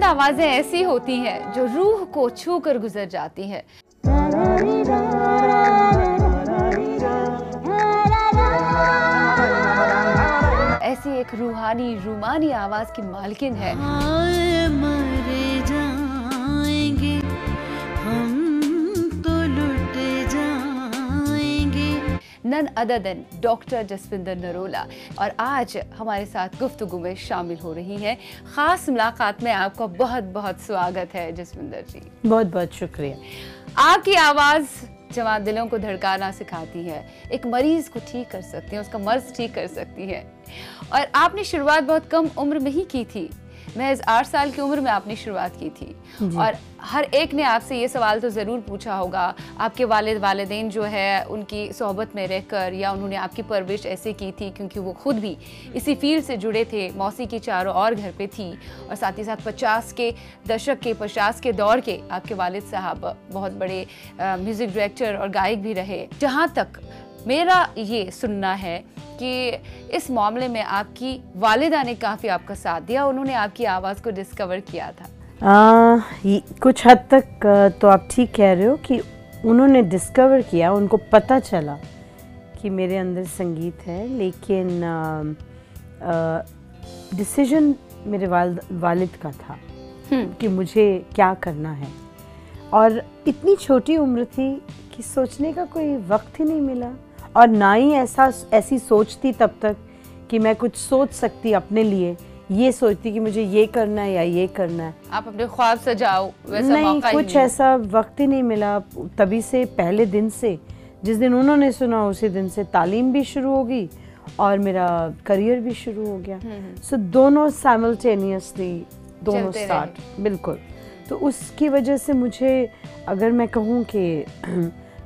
चंद आवाजें ऐसी होती हैं जो रूह को छू कर गुजर जाती हैं। ऐसी एक रूहानी रूमानी आवाज की मालकिन है मरे जाएंगे हम तो लुट जाएंगे, none other than doctor Jaswinder Narola. और आज हमारे साथ गुफ्तगू में शामिल हो रही हैं। खास मुलाकात में आपका बहुत बहुत स्वागत है जसविंदर जी। बहुत बहुत शुक्रिया। आपकी आवाज़ जवान दिलों को धड़काना सिखाती है, एक मरीज को ठीक कर सकती है, उसका मर्ज ठीक कर सकती है। और आपने शुरुआत बहुत कम उम्र में ही की थी, महज 8 साल की उम्र में आपने शुरुआत की थी। और हर एक ने आपसे ये सवाल तो ज़रूर पूछा होगा, आपके वालिदैन जो है उनकी सोहबत में रहकर या उन्होंने आपकी परवरिश ऐसे की थी क्योंकि वो खुद भी इसी फील्ड से जुड़े थे, मौसीकी चारों और घर पे थी, और साथ ही साथ 50 के दशक के 50 के दौर के आपके वालिद साहब बहुत बड़े म्यूज़िक डायरेक्टर और गायक भी रहे। जहाँ तक मेरा ये सुनना है कि इस मामले में आपकी वालिदा ने काफ़ी आपका साथ दिया, उन्होंने आपकी आवाज़ को डिस्कवर किया था। कुछ हद तक तो आप ठीक कह रहे हो कि उन्होंने डिस्कवर किया, उनको पता चला कि मेरे अंदर संगीत है, लेकिन डिसीजन मेरे वालिद का था कि मुझे क्या करना है। और इतनी छोटी उम्र थी कि सोचने का कोई वक्त ही नहीं मिला, और ना ही ऐसी सोच थी तब तक कि मैं कुछ सोच सकती अपने लिए, ये सोचती कि मुझे ये करना है या ये करना है। आप अपने ख्वाब सजाओ, वैसा नहीं, मौका ही कुछ नहीं। ऐसा वक्त ही नहीं मिला। तभी से पहले दिन से, जिस दिन उन्होंने सुना उसी दिन से तालीम भी शुरू हो गई और मेरा करियर भी शुरू हो गया। सो दोनों साइमल्टेनियसली दोनों स्टार्ट, बिल्कुल। तो उसकी वजह से मुझे, अगर मैं कहूँ कि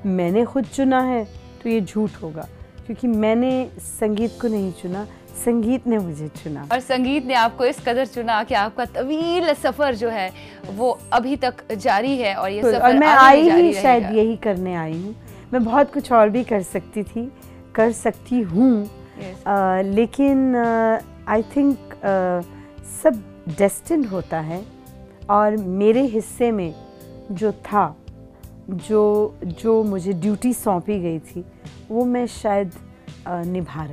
मैंने खुद चुना है तो ये झूठ होगा, क्योंकि मैंने संगीत को नहीं चुना, संगीत ने मुझे चुना। और संगीत ने आपको इस कदर चुना कि आपका तवील सफ़र जो है वो अभी तक जारी है, और ये सफ़र और मैं आगे भी आई ही जारी शायद रहेगा। यही करने आई हूँ। मैं बहुत कुछ और भी कर सकती थी, कर सकती हूँ, लेकिन आई थिंक सब डेस्टिन्ड होता है, और मेरे हिस्से में जो था, जो मुझे ड्यूटी सौंपी गई थी, वो मैं शायद निभा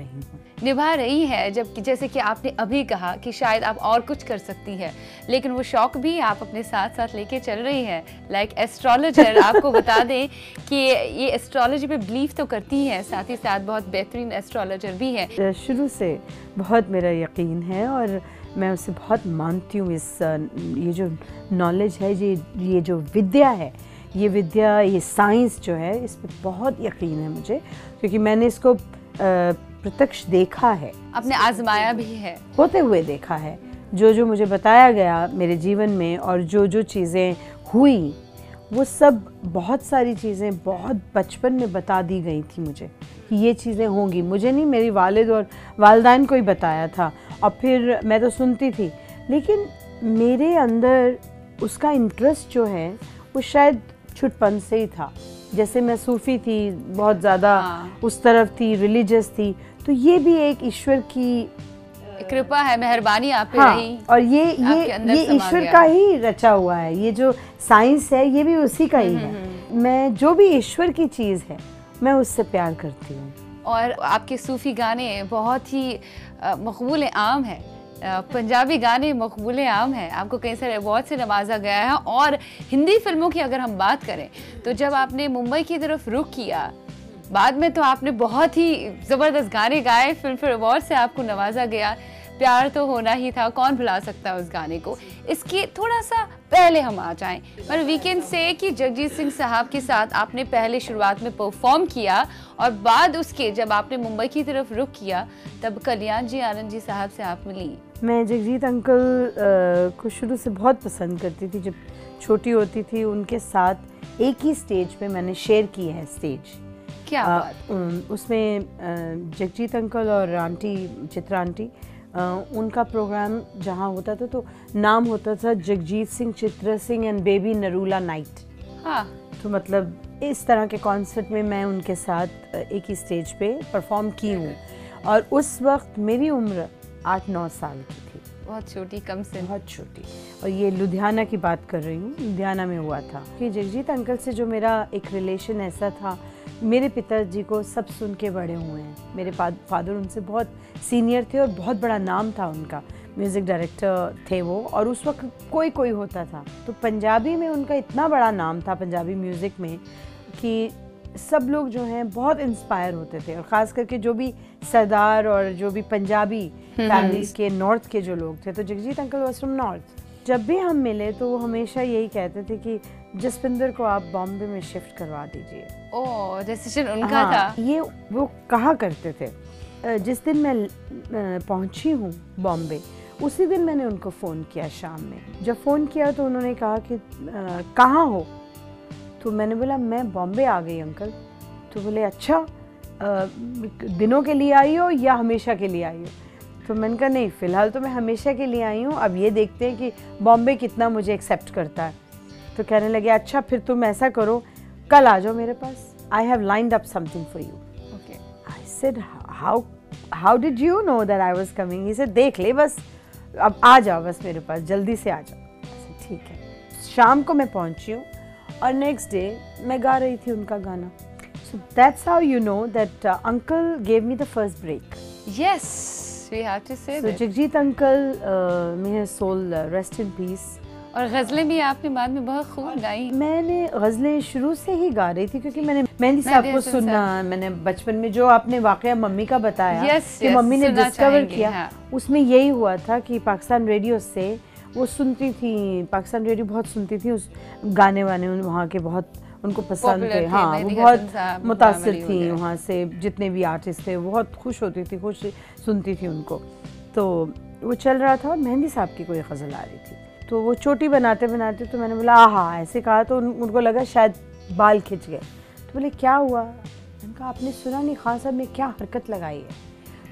रही है। जबकि जैसे कि आपने अभी कहा कि शायद आप और कुछ कर सकती हैं, लेकिन वो शौक भी आप अपने साथ साथ लेके चल रही हैं। लाइक एस्ट्रोलॉजर, आपको बता दें कि ये एस्ट्रोलॉजी पे बिलीव तो करती हैं, साथ ही साथ बहुत बेहतरीन एस्ट्रोलॉजर भी हैं। शुरू से बहुत मेरा यकीन है और मैं उसे बहुत मानती हूँ। ये जो नॉलेज है, ये जो विद्या है, ये साइंस जो है, इस पर बहुत यकीन है मुझे, क्योंकि मैंने इसको प्रत्यक्ष देखा है, आपने आजमाया भी है, होते हुए देखा है। जो मुझे बताया गया मेरे जीवन में, और जो चीज़ें हुई, वो सब, बहुत सारी चीज़ें बहुत बचपन में बता दी गई थी मुझे कि ये चीज़ें होंगी। मुझे नहीं, मेरी वालिद और वालिदैन को ही बताया था, और फिर मैं तो सुनती थी, लेकिन मेरे अंदर उसका इंटरेस्ट जो है वो शायद छुटपन से ही था। जैसे मैं सूफ़ी थी, बहुत ज़्यादा उस तरफ थी, रिलीजियस थी, तो ये भी एक ईश्वर की कृपा है, मेहरबानी आप पे रही। और ये ईश्वर का ही रचा हुआ है। ये जो साइंस है, ये भी उसी का ही है। मैं जो भी ईश्वर की चीज़ है, मैं उससे प्यार करती हूँ। और आपके सूफ़ी गाने बहुत ही मकबूल आम हैं, पंजाबी गाने मकबूल आम हैं, आपको कई सारे अवार्ड से नवाजा गया है। और हिंदी फिल्मों की अगर हम बात करें, तो जब आपने मुंबई की तरफ रुख किया, बाद में तो आपने बहुत ही ज़बरदस्त गाने गाए, फिल्म फेयर अवार्ड से आपको नवाजा गया। प्यार तो होना ही था, कौन भुला सकता है उस गाने को। इसके थोड़ा सा पहले हम आ जाएं, पर वीकेंड से कि जगजीत सिंह साहब के साथ आपने पहले शुरुआत में परफॉर्म किया, और बाद उसके जब आपने मुंबई की तरफ रुख किया, तब कल्याण जी आनंद जी साहब से आप मिली। मैं जगजीत अंकल को शुरू से बहुत पसंद करती थी। जब छोटी होती थी, उनके साथ एक ही स्टेज पे मैंने शेयर की है स्टेज। क्या बात? उसमें जगजीत अंकल और आंटी चित्रा आंटी, उनका प्रोग्राम जहाँ होता था, तो नाम होता था Jagjit Singh, Chitra Singh and baby Narula night. हाँ, तो मतलब इस तरह के कॉन्सर्ट में मैं उनके साथ एक ही स्टेज पे परफॉर्म की हूँ। और उस वक्त मेरी उम्र 8-9 साल की थी। बहुत छोटी, कम से बहुत छोटी। और ये लुधियाना की बात कर रही हूँ, लुधियाना में हुआ था कि जगजीत अंकल से जो मेरा एक रिलेशन ऐसा था, मेरे पिताजी को सब सुन के बड़े हुए हैं। मेरे फादर उनसे बहुत सीनियर थे और बहुत बड़ा नाम था उनका, म्यूज़िक डायरेक्टर थे वो, और उस वक्त कोई होता था। तो पंजाबी में उनका इतना बड़ा नाम था, पंजाबी म्यूज़िक में, कि सब लोग जो हैं बहुत इंस्पायर होते थे। और ख़ास करके जो भी सरदार और जो भी पंजाबी फैमिलीज के नॉर्थ के जो लोग थे, तो Jagjit uncle was from north. जब भी हम मिले तो वो हमेशा यही कहते थे कि जसपिंदर को आप बॉम्बे में शिफ्ट करवा दीजिए। ओह, डिसीजन उनका था। ये वो कहा करते थे। जिस दिन मैं पहुंची हूँ बॉम्बे, उसी दिन मैंने उनको फ़ोन किया शाम में। जब फ़ोन किया तो उन्होंने कहा कि कहाँ हो? तो मैंने बोला मैं बॉम्बे आ गई अंकल। तो बोले अच्छा, दिनों के लिए आई हो या हमेशा के लिए आई हो? तो मैंने कहा नहीं, फ़िलहाल तो मैं हमेशा के लिए आई हूँ, अब ये देखते हैं कि बॉम्बे कितना मुझे एक्सेप्ट करता है। तो कहने लगे अच्छा फिर तुम ऐसा करो, कल आ जाओ मेरे पास, I have lined up something for you. Okay. I said how did you know that I was coming? He said देख ले बस, अब आ जाओ बस मेरे पास, जल्दी से आ जाओ। ठीक है। शाम को मैं पहुंची हूँ और नेक्स्ट डे मैं गा रही थी उनका गाना। So that's how you know that uncle gave me the first break. Yes, we have to say So that. Jagjit uncle, may his soul rest in peace। और गज़लें भी आपने बाद में बहुत खूब गाई। मैंने गज़लें शुरू से ही गा रही थी, क्योंकि मैंने मेहंदी साहब को सुनना, मैंने बचपन में जो आपने वाकया मम्मी का बताया कि मम्मी ने डिस्कवर किया, हाँ। उसमें यही हुआ था कि पाकिस्तान रेडियो से वो सुनती थी, पाकिस्तान रेडियो बहुत सुनती थी, उस गाने वाने वहाँ के बहुत उनको पसंद थे। हाँ, वो बहुत मुतासिर थी वहाँ से, जितने भी आर्टिस्ट थे बहुत खुश होती थी, खुश सुनती थी उनको। तो वो चल रहा था और मेहंदी साहब की कोई गज़ल आ रही थी, तो वो चोटी बनाते बनाते, तो मैंने बोला आहा, ऐसे कहा तो उनको लगा शायद बाल खिंच गए। तो बोले क्या हुआ? मैंने कहा आपने सुना नहीं खान साहब ने क्या हरकत लगाई है?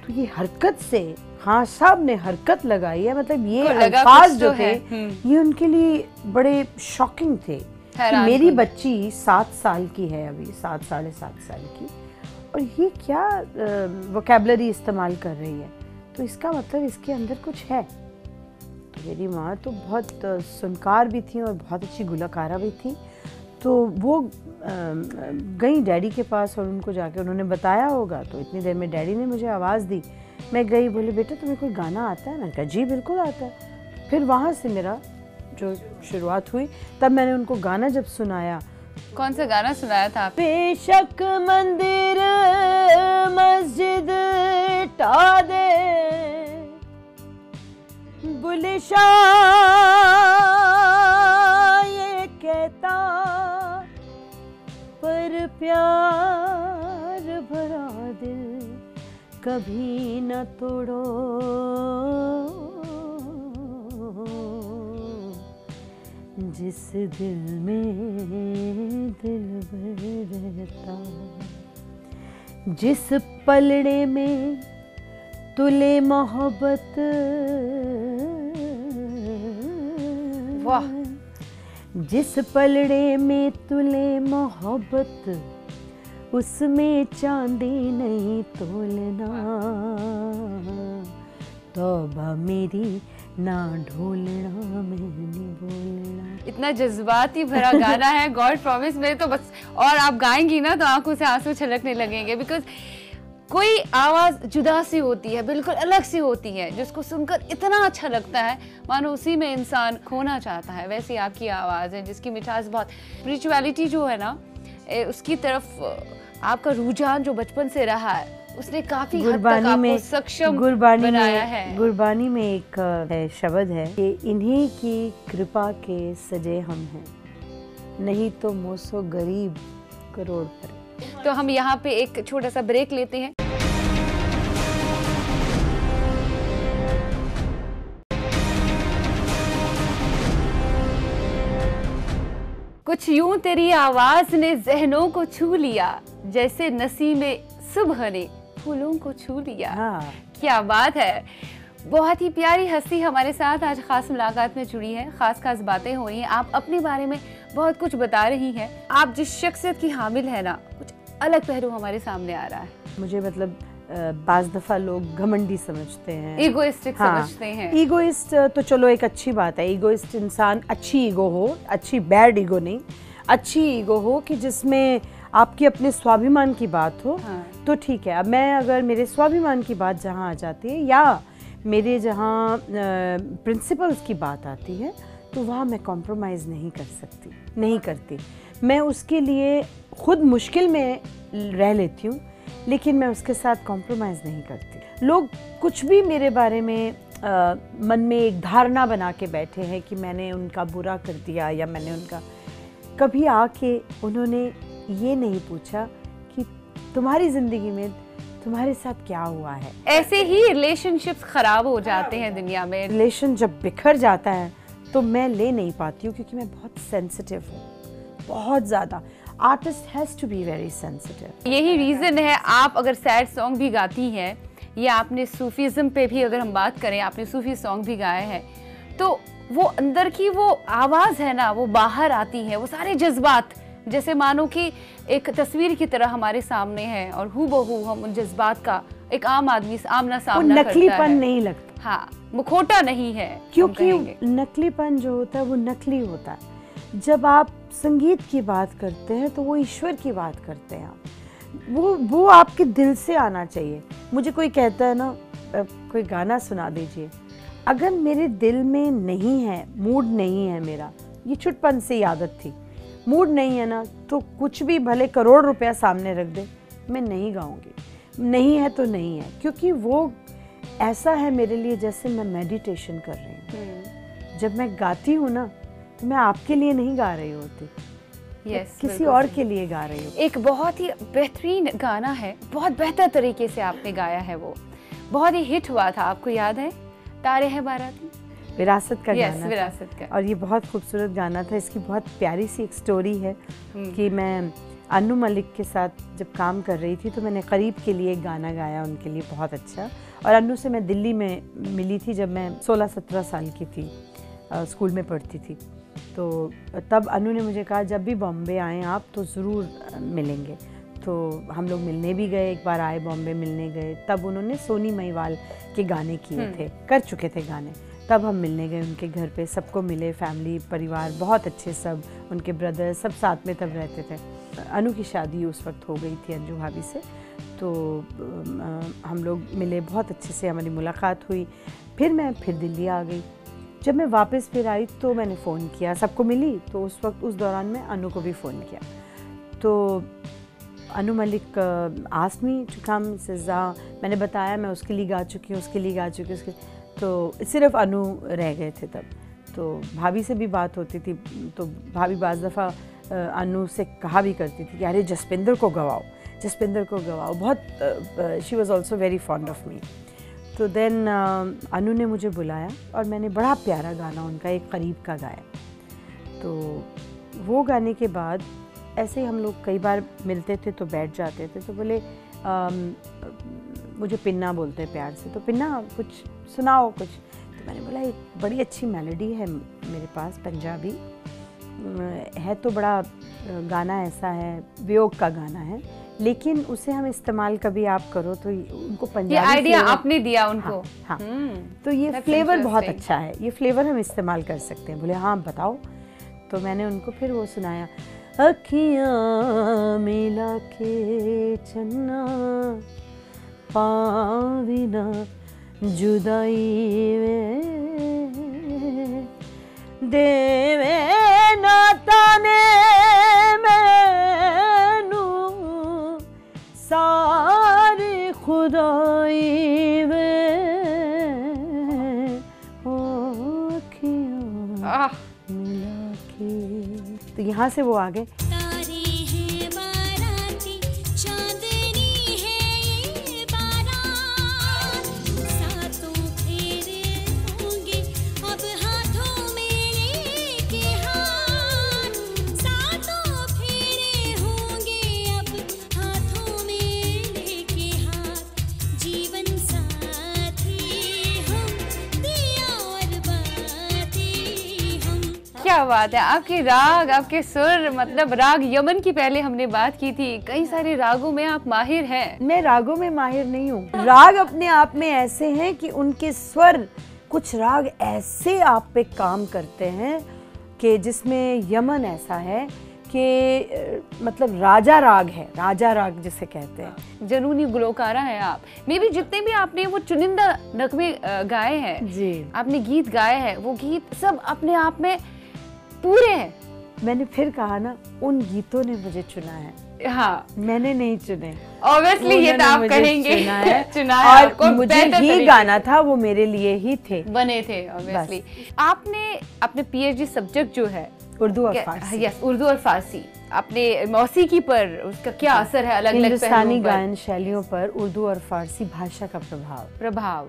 तो ये हरकत से, खान साहब ने हरकत लगाई है, मतलब ये अल्फाज जो थे ये उनके लिए बड़े शॉकिंग थे कि मेरी बच्ची 7 साल की है, अभी 7 साढ़े 7 साल की, और ये क्या वोकैबुलरी इस्तेमाल कर रही है, तो इसका मतलब इसके अंदर कुछ है। तो मेरी माँ तो बहुत सुनकार भी थी और बहुत अच्छी गुलकारा भी थी, तो वो गई डैडी के पास और उनको जाके उन्होंने बताया होगा। तो इतनी देर में डैडी ने मुझे आवाज़ दी, मैं गई, बोले बेटा तुम्हें कोई गाना आता है? मैंने कहा जी बिल्कुल आता है। फिर वहाँ से मेरा जो शुरुआत हुई, तब मैंने उनको गाना जब सुनाया। कौन सा गाना सुनाया था आप? बेशक मंदिर मस्जिद टा दे, बुलिशा ये कहता, पर प्यार भरा दिल कभी न तोड़ो, जिस दिल में दिल रहता, जिस पलड़े में तुले मोहब्बत, वाह, जिस पलड़े में तुले मोहब्बत, उसमें चांदी नहीं तोलना, तौबा मेरी ना ढोलना मैंने बोलना। इतना जज्बाती भरा गाना है, गॉड प्रॉमिस। मेरे तो बस, और आप गाएंगी ना तो आंखों से आंसू छलकने लगेंगे, बिकॉज कोई आवाज़ जुदा सी होती है, बिल्कुल अलग सी होती है, जिसको सुनकर इतना अच्छा लगता है मानो उसी में इंसान खोना चाहता है। वैसी आपकी आवाज़ है जिसकी मिठास बहुत, स्पिरिचुअलिटी जो है ना उसकी तरफ आपका रुझान जो बचपन से रहा है, उसने काफी हद तक आपको सक्षम बनाया है। गुरबानी में एक है शब्द है कि इन्हीं की कृपा के सजे हम हैं, नहीं तो मोसो गरीब करोड़ पर। तो हम यहाँ पे एक छोटा सा ब्रेक लेते हैं। कुछ यूं तेरी आवाज ने ज़हनों को छू लिया, जैसे नसीमे सुबह ने फूलों को छू लिया। हाँ। क्या बात है। बहुत ही प्यारी हस्ती हमारे साथ आज खास मुलाकात में जुड़ी है, खास बातें हो रही हैं। आप अपने बारे में बहुत कुछ बता रही हैं। आप जिस शख्सियत की हामिल है ना, कुछ अलग पहलू हमारे सामने आ रहा है। मुझे मतलब बाज़ दफ़ा लोग घमंडी समझते हैं, इगोइस्टिक समझते हैं। ईगोइस्ट तो चलो एक अच्छी बात है, ईगोइस्ट इंसान अच्छी ईगो हो, अच्छी बैड ईगो नहीं, अच्छी ईगो हो कि जिसमें आपके अपने स्वाभिमान की बात हो, हाँ। तो ठीक है। अब मैं अगर मेरे स्वाभिमान की बात जहाँ आ जाती है या मेरे जहाँ प्रिंसिपल्स की बात आती है, तो वहाँ मैं कॉम्प्रोमाइज़ नहीं कर सकती, नहीं करती। मैं उसके लिए खुद मुश्किल में रह लेती हूँ, लेकिन मैं उसके साथ कॉम्प्रोमाइज़ नहीं करती। लोग कुछ भी मेरे बारे में मन में एक धारणा बना के बैठे हैं कि मैंने उनका बुरा कर दिया या मैंने उनका, कभी आके उन्होंने ये नहीं पूछा कि तुम्हारी ज़िंदगी में तुम्हारे साथ क्या हुआ है। ऐसे ही रिलेशनशिप्स खराब हो जाते हैं दुनिया में। रिलेशन जब बिखर जाता है तो मैं ले नहीं पाती हूँ, क्योंकि मैं बहुत सेंसिटिव हूँ, बहुत ज़्यादा। Artist has to be very sensitive. यही रीज़न है आप अगर सैड सॉन्ग भी गाती हैं, या आपने सूफीज़म पे भी अगर हम बात करें, आपने सूफी सॉन्ग भी गाए हैं, तो वो अंदर की वो आवाज़ है ना, वो बाहर आती है, वो सारे जज्बात जैसे मानो कि एक तस्वीर की तरह हमारे सामने है, और हूबहू हम उन जज्बात का एक आम आदमी आमना सामना करता है। नकलीपन नहीं लगता, हाँ, मुखौटा नहीं है, क्योंकि नकलीपन जो होता है वो नकली होता है। जब आप संगीत की बात करते हैं तो वो ईश्वर की बात करते हैं आप, वो आपके दिल से आना चाहिए। मुझे कोई कहता है ना कोई गाना सुना दीजिए, अगर मेरे दिल में नहीं है, मूड नहीं है मेरा, ये छुटपन से आदत थी, मूड नहीं है ना, तो कुछ भी भले करोड़ रुपया सामने रख दे, मैं नहीं गाऊंगी। नहीं है तो नहीं है, क्योंकि वो ऐसा है मेरे लिए जैसे मैं मेडिटेशन कर रही हूँ। जब मैं गाती हूँ ना, तो मैं आपके लिए नहीं गा रही होती, किसी और के लिए गा रही हूँ। एक बहुत ही बेहतरीन गाना है, बहुत बेहतर तरीके से आपने गाया है, वो बहुत ही हिट हुआ था, आपको याद है? तारे हैं बाराती, विरासत का गाना विरासत का। और ये बहुत खूबसूरत गाना था। इसकी बहुत प्यारी सी एक स्टोरी है कि मैं अनु मलिक के साथ जब काम कर रही थी, तो मैंने करीब के लिए एक गाना गाया उनके लिए, बहुत अच्छा। और अनु से मैं दिल्ली में मिली थी जब मैं 16-17 साल की थी, स्कूल में पढ़ती थी। तो तब अनु ने मुझे कहा जब भी बॉम्बे आएँ आप तो ज़रूर मिलेंगे। तो हम लोग मिलने भी गए, एक बार आए बॉम्बे, मिलने गए। तब उन्होंने सोनी महिवाल के गाने किए थे, कर चुके थे गाने। तब हम मिलने गए उनके घर पे, सबको मिले, फैमिली, परिवार बहुत अच्छे, सब उनके ब्रदर सब साथ में तब रहते थे। अनु की शादी उस वक्त हो गई थी अंजू भाभी से, तो हम लोग मिले, बहुत अच्छे से हमारी मुलाकात हुई। फिर मैं दिल्ली आ गई। जब मैं वापस फिर आई तो मैंने फ़ोन किया, सबको मिली, तो उस वक्त उस दौरान मैं अनु को भी फ़ोन किया। तो Anu Malik asked me to come, मैंने बताया मैं उसके लिए गा चुकी हूँ, उसके लिए गा चुकी हूँ, उसके, तो सिर्फ अनु रह गए थे तब। तो भाभी से भी बात होती थी, तो भाभी बाज़ दफ़ा अनु से कहा भी करती थी कि अरे जसपिंदर को गवाओ, जसपिंदर को गवाओ। बहुत she was also very fond of me. तो देन अनु ने मुझे बुलाया और मैंने बड़ा प्यारा गाना उनका एक करीब का गाया। तो वो गाने के बाद ऐसे ही हम लोग कई बार मिलते थे तो बैठ जाते थे, तो बोले मुझे पिन्ना बोलते हैं प्यार से, तो पिन्ना कुछ सुनाओ कुछ। तो मैंने बोला एक बड़ी अच्छी मेलोडी है मेरे पास, पंजाबी है, तो बड़ा गाना ऐसा है, वियोग का गाना है, लेकिन उसे हम इस्तेमाल कभी आप करो तो उनको पंजाबी, ये आइडिया आपने दिया उनको। हाँ, तो ये फ्लेवर बहुत अच्छा है, ये फ्लेवर हम इस्तेमाल कर सकते हैं। बोले हाँ बताओ। तो मैंने उनको फिर वो सुनाया, अखियाँ मिला के चन्ना पाविना जुदाई में देवे नाताने मैनू सारी खुदाई में अखियाँ मिला के। तो यहाँ से वो आ गए। क्या बात है, आपके राग, आपके सुर, मतलब राग यमन की पहले हमने बात की थी, कई सारे रागों में आप माहिर हैं। मैं रागों में माहिर नहीं हूँ। राग अपने आप में ऐसे हैं कि उनके स्वर, कुछ राग ऐसे आप पे काम करते हैं कि जिसमें यमन ऐसा है कि मतलब राजा राग है, राजा राग जिसे कहते हैं। जनूनी गुलकारा है आप। मे भी जितने भी आपने वो चुनिंदा नगमे गाए हैं जी, आपने गीत गाए हैं, वो गीत सब अपने आप में पूरे हैं। मैंने फिर कहा ना, उन गीतों ने मुझे चुना है, हाँ, मैंने नहीं चुने। ऑब्वियसली ये तो आप कहेंगे चुना है, चुना है और आपको, मुझे बेहतर ही तरीके गाना था, वो मेरे लिए ही थे, बने थे ऑब्वियसली। आपने अपने पीएचडी सब्जेक्ट जो है उर्दू और फारसी। यस, उर्दू और फारसी। आपने मौसीकी पर उसका क्या असर है, अलग अलग हिंदुस्तानी गायन शैलियों पर उर्दू और फारसी भाषा का प्रभाव,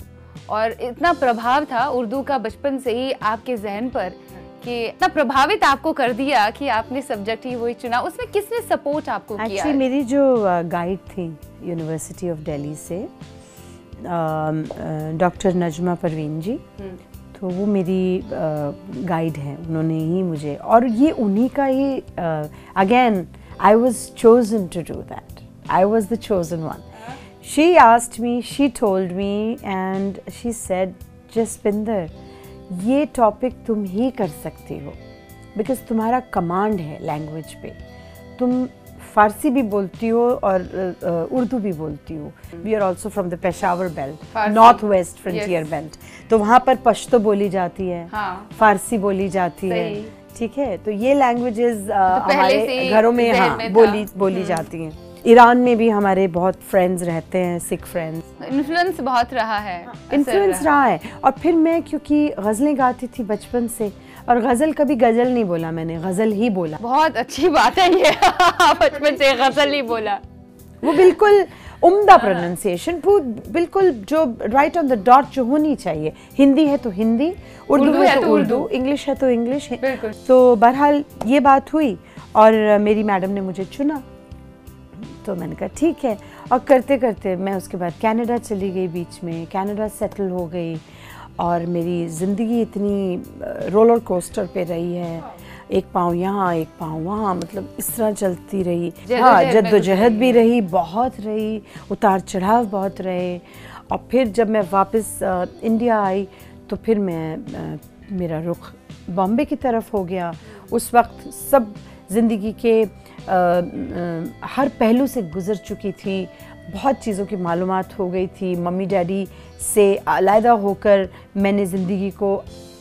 और इतना प्रभाव था उर्दू का बचपन से ही आपके जहन पर कि इतना प्रभावित आपको कर दिया कि आपने सब्जेक्ट ही वही चुना। उसमें किसने सपोर्ट आपको किया? एक्चुअली मेरी जो गाइड थी यूनिवर्सिटी ऑफ दिल्ली से, डॉक्टर नजमा परवीन जी, तो वो मेरी गाइड हैं, उन्होंने ही मुझे, और ये उन्हीं का ही, again I was chosen to do that, I was the chosen one. She asked me, she told me and she said, Jaspinder ये टॉपिक तुम ही कर सकती हो, बिकॉज तुम्हारा कमांड है लैंग्वेज पे, तुम फारसी भी बोलती हो और उर्दू भी बोलती हो। We are also from the Peshawar belt, north west frontier belt, तो वहाँ पर पश्तो बोली जाती है, हाँ, फारसी बोली जाती है, ठीक है। तो ये लैंग्वेजेस हमारे घरों में हाँ बोली जाती हैं। ईरान में भी हमारे बहुत फ्रेंड्स रहते हैं, सिख फ्रेंड्स। इन्फ्लुएंस बहुत रहा है, इन्फ्लुएंस रहा है। और फिर मैं क्योंकि गज़लें गाती थी बचपन से, और गज़ल कभी गज़ल नहीं बोला मैंने, गज़ल ही बोला। बहुत अच्छी बात है ये बचपन से गज़ल ही बोला, वो बिल्कुल उम्दा प्रोनाउंसिएशन, बिल्कुल जो राइट ऑन द डॉट जो होनी चाहिए। हिंदी है तो हिंदी, उर्दू है तो उर्दू, इंग्लिश है तो इंग्लिश। तो बहरहाल ये बात हुई और मेरी मैडम ने मुझे चुना, तो मैंने कहा ठीक है। और करते करते मैं उसके बाद कनाडा चली गई, बीच में कनाडा सेटल हो गई, और मेरी ज़िंदगी इतनी रोलर कोस्टर पे रही है, एक पाँव यहाँ एक पाँव वहाँ, मतलब इस तरह चलती रही। हाँ, जद्दोजहद भी रही, बहुत रही, उतार चढ़ाव बहुत रहे। और फिर जब मैं वापस इंडिया आई तो फिर मेरा रुख बॉम्बे की तरफ हो गया। उस वक्त सब ज़िंदगी के हर पहलू से गुज़र चुकी थी, बहुत चीज़ों की मालूमात हो गई थी। मम्मी डैडी से अलहदा होकर मैंने ज़िंदगी को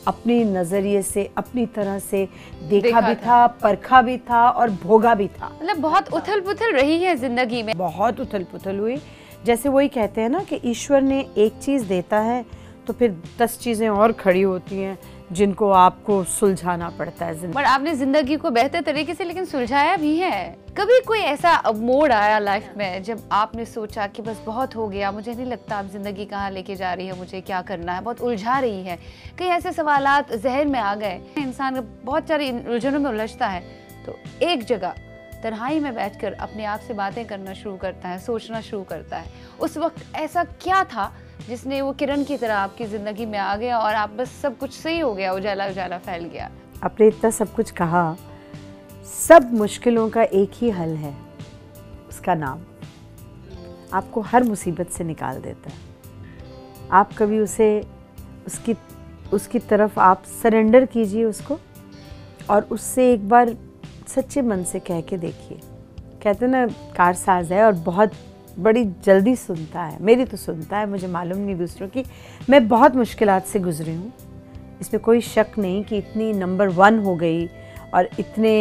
अपनी नज़रिए से, अपनी तरह से देखा भी था, परखा भी था और भोगा भी था। मतलब बहुत उथल पुथल रही है ज़िंदगी में, बहुत उथल पुथल हुई। जैसे वही कहते हैं ना कि ईश्वर ने एक चीज़ देता है तो फिर 10 चीज़ें और खड़ी होती हैं जिनको आपको सुलझाना पड़ता है। पर आपने जिंदगी को बेहतर तरीके से लेकिन सुलझाया भी है। कभी कोई ऐसा मोड़ आया लाइफ में जब आपने सोचा कि बस बहुत हो गया, मुझे नहीं लगता अब जिंदगी कहाँ लेके जा रही है, मुझे क्या करना है, बहुत उलझा रही है, कई ऐसे सवालात जहन में आ गए। इंसान बहुत सारी उलझनों में उलझता है तो एक जगह तन्हाई में बैठकर अपने आप से बातें करना शुरू करता है, सोचना शुरू करता है। उस वक्त ऐसा क्या था जिसने वो किरण की तरह आपकी जिंदगी में आ गया और आप बस सब कुछ सही हो गया, उजाला उजाला फैल गया? आपने इतना सब कुछ कहा, सब मुश्किलों का एक ही हल है, उसका नाम आपको हर मुसीबत से निकाल देता है। आप कभी उसकी तरफ आप सरेंडर कीजिए उसको, और उससे एक बार सच्चे मन से कह के देखिए। कहते ना कारसाज है और बहुत बड़ी जल्दी सुनता है, मेरी तो सुनता है, मुझे मालूम नहीं दूसरों की। मैं बहुत मुश्किलात से गुजरी हूँ, इसमें कोई शक नहीं कि इतनी नंबर 1 हो गई और इतने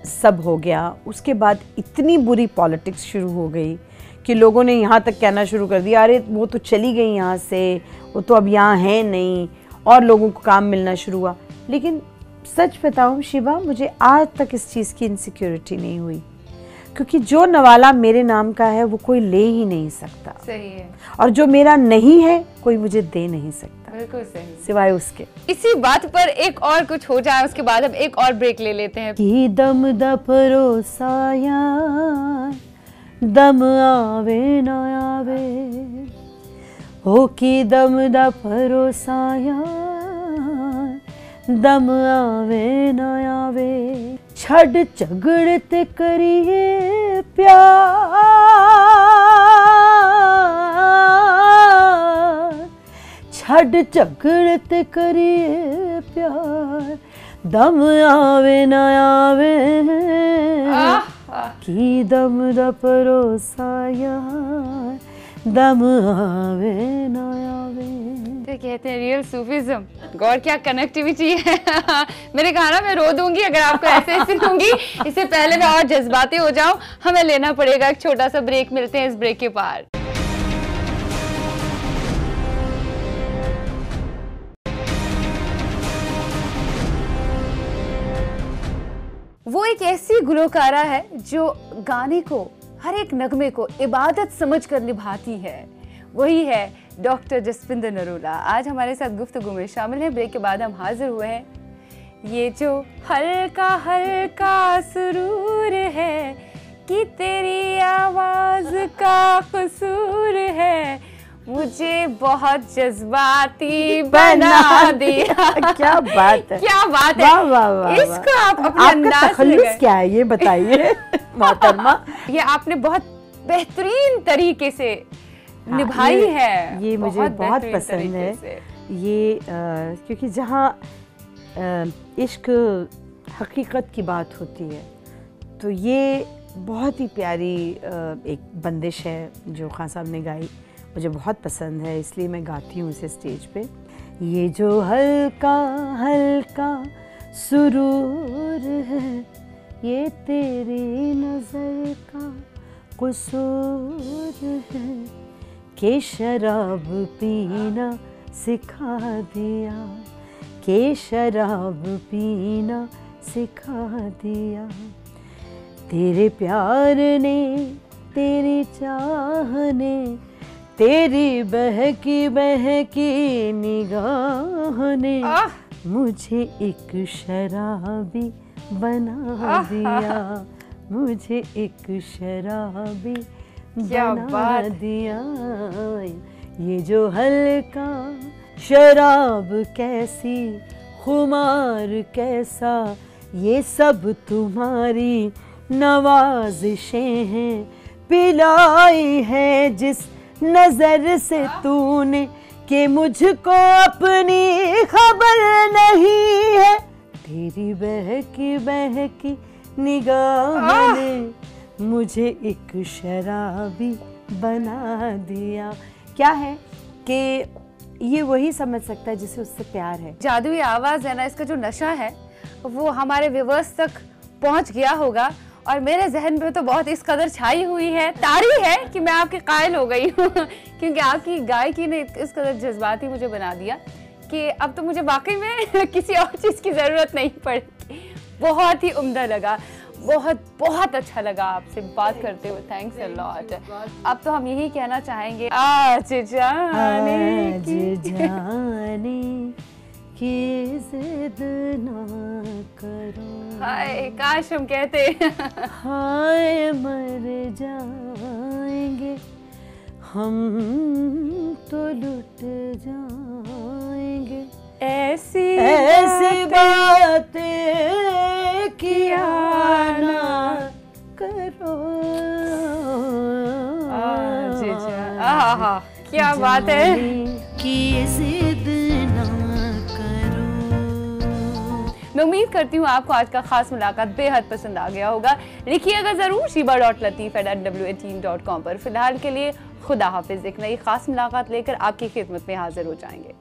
सब हो गया। उसके बाद इतनी बुरी पॉलिटिक्स शुरू हो गई कि लोगों ने यहाँ तक कहना शुरू कर दिया, अरे वो तो चली गई यहाँ से, वो तो अब यहाँ है नहीं, और लोगों को काम मिलना शुरू हुआ। लेकिन सच बताऊँ शिवा, मुझे आज तक इस चीज़ की इनसिक्योरिटी नहीं हुई, क्योंकि जो नवाला मेरे नाम का है वो कोई ले ही नहीं सकता। सही है। और जो मेरा नहीं है कोई मुझे दे नहीं सकता, बिल्कुल सही, सिवाय उसके। इसी बात पर एक और कुछ हो जाए, उसके बाद हम एक और ब्रेक ले लेते हैं। कि दम द परोसाया, दम आवे ना आवे, हो कि दम द परोसाया, दम आवे न आवे, छड़ झगड़ते करिए प्यार, छड़ झगड़ते करिए प्यार, दम आवे न आवे की दम दा भरोसा यार, दम आवे न आवे। तो कहते हैं रियल सूफीज्म, गॉड क्या कनेक्टिविटी है। मेरे गाना मैं रो दूंगी अगर आपको ऐसे सुनूंगी। इससे पहले मैं और जज्बाती हो जाऊं, हमें लेना पड़ेगा एक छोटा सा ब्रेक। मिलते हैं इस ब्रेक के पार। वो एक ऐसी गुलकारा है जो गाने को, हर एक नगमे को इबादत समझकर निभाती है। वही है डॉक्टर जसविंदर नरूला। आज हमारे साथ गुफ्तगू में शामिल है। ब्रेक के बाद हम हाजिर हुए हैं। ये जो हल्का हल्का सुरूर है कि तेरी आवाज का कसूर है, मुझे बहुत जज्बाती बना दिया। क्या बात है, क्या बात है। वाह वाह वाह। इसको आप अपने आपका तखल्लुस क्या है ये बताइए मोहतरमा। ये आपने बहुत बेहतरीन तरीके से निभाई है। ये मुझे बहुत पसंद है ये, क्योंकि जहाँ इश्क हकीकत की बात होती है तो ये बहुत ही प्यारी एक बंदिश है जो खान साहब ने गाई। मुझे बहुत पसंद है, इसलिए मैं गाती हूँ इसे स्टेज पे। ये जो हल्का हल्का सुरूर है, ये तेरी नज़र का कसूर है कि शराब पीना सिखा दिया, कि शराब पीना सिखा दिया। तेरे प्यार ने, तेरी चाह ने, तेरी बहकी बहकी निगाह ने मुझे एक शराबी बना दिया, मुझे एक शराबी बना दिया। ये जो हल्का शराब कैसी, खुमार कैसा, ये सब तुम्हारी नवाजिशें हैं, पिलाई है जिस नजर से तूने कि मुझको अपनी खबर नहीं है। तेरी बहकी बहकी निगाह ने मुझे एक शराबी बना दिया। क्या है कि ये वही समझ सकता है जिसे उससे प्यार है। जादुई आवाज है ना, इसका जो नशा है वो हमारे व्यूअर्स तक पहुंच गया होगा और मेरे जहन में तो बहुत इस कदर छाई हुई है, तारी है कि मैं आपकी कायल हो गई हूँ। क्योंकि आपकी गायकी ने इस कदर जज्बाती मुझे बना दिया कि अब तो मुझे वाकई में किसी और चीज़ की ज़रूरत नहीं पड़ेगी। बहुत ही उम्दा लगा, बहुत बहुत अच्छा लगा आपसे बात करते हुए। Thanks a lot. अब तो हम यही कहना चाहेंगे, आज जाने की जिद ना करो। हाय काश हम कहते। हाय मर जाएंगे हम तो लुट जाएंगे, ऐसी बातें किया ना करो। क्या बात है कि जिद ना करो। मैं उम्मीद करती हूँ आपको आज का खास मुलाकात बेहद पसंद आ गया होगा। लिखिएगा जरूर shiba.lateef@w18.com पर। फिलहाल के लिए खुदा हाफिज। एक नई खास मुलाकात लेकर आपकी खिदमत में हाजिर हो जाएंगे।